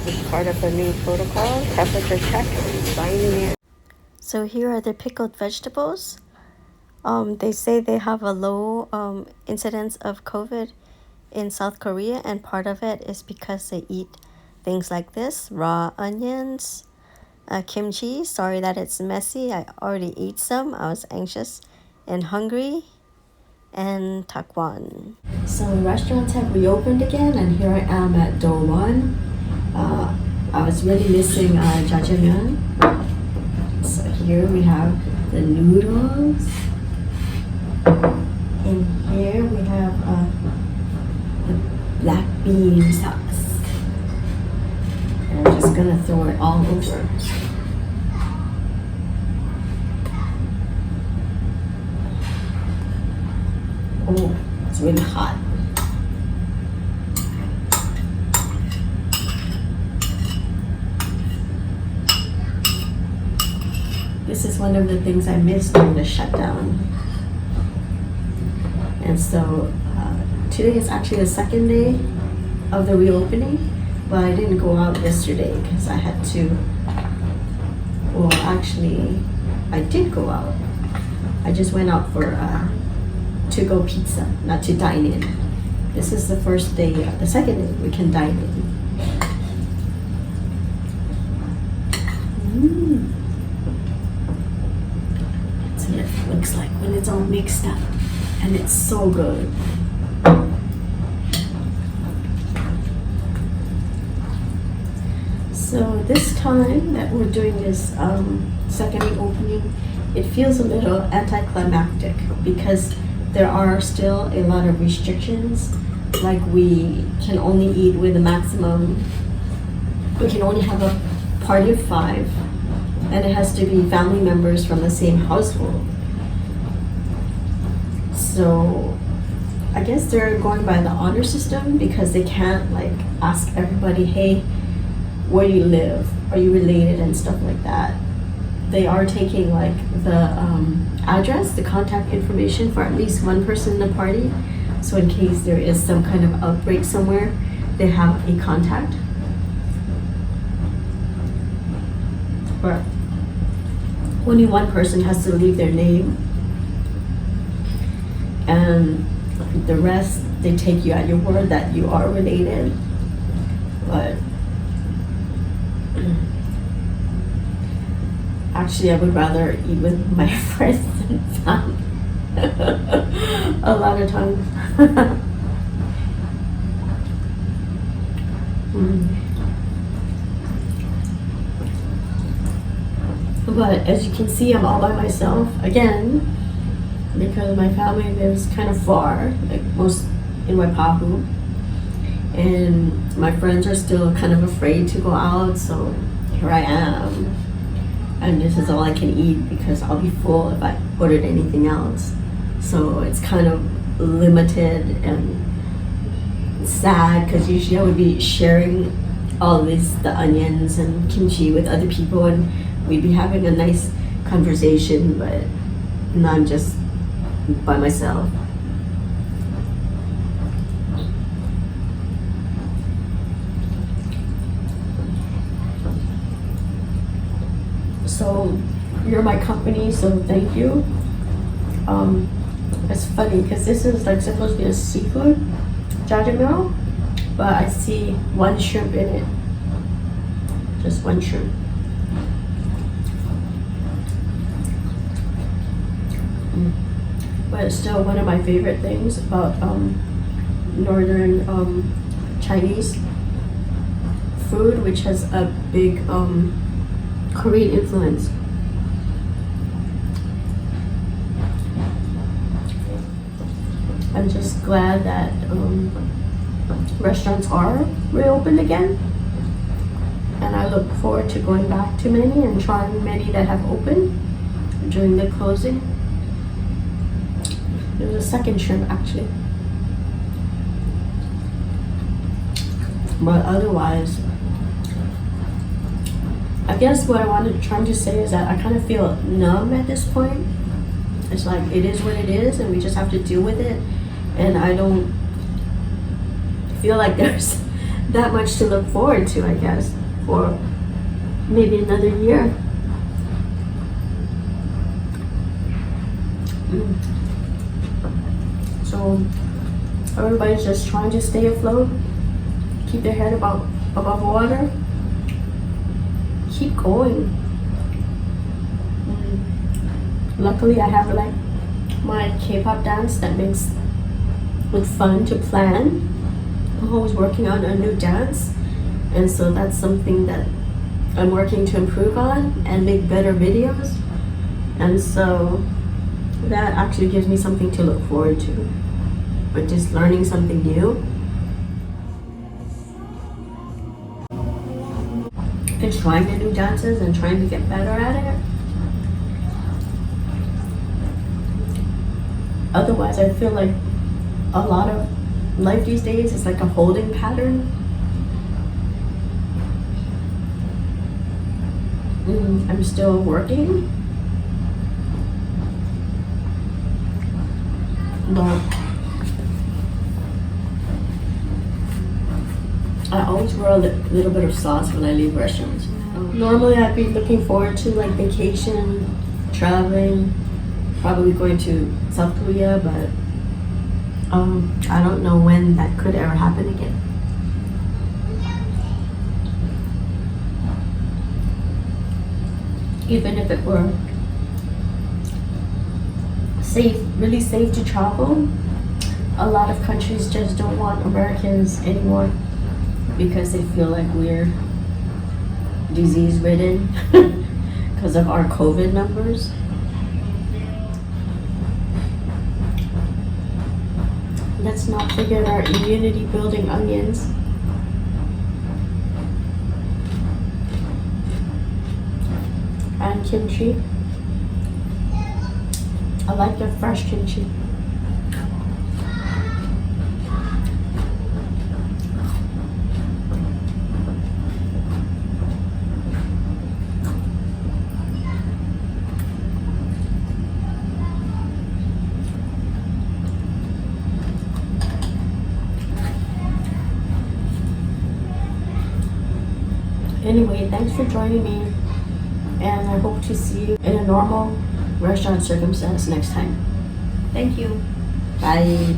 is part of the new protocol, temperature check, signing in. So here are the pickled vegetables. They say they have a low incidence of COVID in South Korea, and part of it is because they eat things like this: raw onions, kimchi. Sorry that it's messy. I already ate some. I was anxious and hungry. And Takwon. So restaurants have reopened again, and here I am at Dowon. I was really missing jjajangmyeon. So here we have the noodles, and here we have the black bean sauce. And I'm just gonna throw it all over. Oh, it's really hot. This is one of the things I missed during the shutdown. And so today is actually the second day of the reopening, but I didn't go out yesterday because I had to, well, actually, I did go out. I just went out for to-go pizza, not to dine in. This is the first day, the second day we can dine in. That's what it looks like when it's all mixed up, and it's so good. So this time that we're doing this second reopening, it feels a little anticlimactic because there are still a lot of restrictions. Like we can only eat with a maximum, we can only have a party of 5, and it has to be family members from the same household. So I guess they're going by the honor system because they can't like ask everybody, hey, where do you live? Are you related and stuff like that. They are taking like the address, the contact information for at least one person in the party. So in case there is some kind of outbreak somewhere, they have a contact. But only one person has to leave their name. And the rest, they take you at your word that you are related. But actually, I would rather eat with my friends than family. A lot of times. But as you can see, I'm all by myself again because my family lives kind of far, like most in Oahu, and my friends are still kind of afraid to go out. So here I am. And this is all I can eat because I'll be full if I ordered anything else. So it's kind of limited and sad because usually I would be sharing all the onions and kimchi with other people and we'd be having a nice conversation, but now I'm just by myself. So you're my company, so thank you. It's funny because this is like supposed to be a seafood jjajangmyeon, but I see one shrimp in it, just one shrimp. But it's still one of my favorite things about northern Chinese food, which has a big Korean influence. I'm just glad that restaurants are reopened again, and I look forward to going back to many and trying many that have opened during the closing. There's a second shrimp actually, but otherwise I guess what I wanted trying to say is that I kind of feel numb at this point. It's like it is what it is and we just have to deal with it, and I don't feel like there's that much to look forward to, I guess, for maybe another year. So everybody's just trying to stay afloat, keep their head above water, keep going. Luckily, I have like my K-pop dance that makes it fun to plan. I'm always working on a new dance, and so that's something that I'm working to improve on and make better videos. And so that actually gives me something to look forward to, but just learning something new. And trying to do dances and trying to get better at it. Otherwise, I feel like a lot of life these days is like a holding pattern. I'm still working, but I always wear a little bit of sauce when I leave restaurants. Normally I'd be looking forward to like vacation, traveling, probably going to South Korea, but I don't know when that could ever happen again. Even if it were safe, really safe to travel, a lot of countries just don't want Americans anymore because they feel like we're disease-ridden because of our COVID numbers. Let's not forget our immunity-building onions. And kimchi. I like the fresh kimchi. Anyway, thanks for joining me, and I hope to see you in a normal restaurant circumstance next time. Thank you. Bye.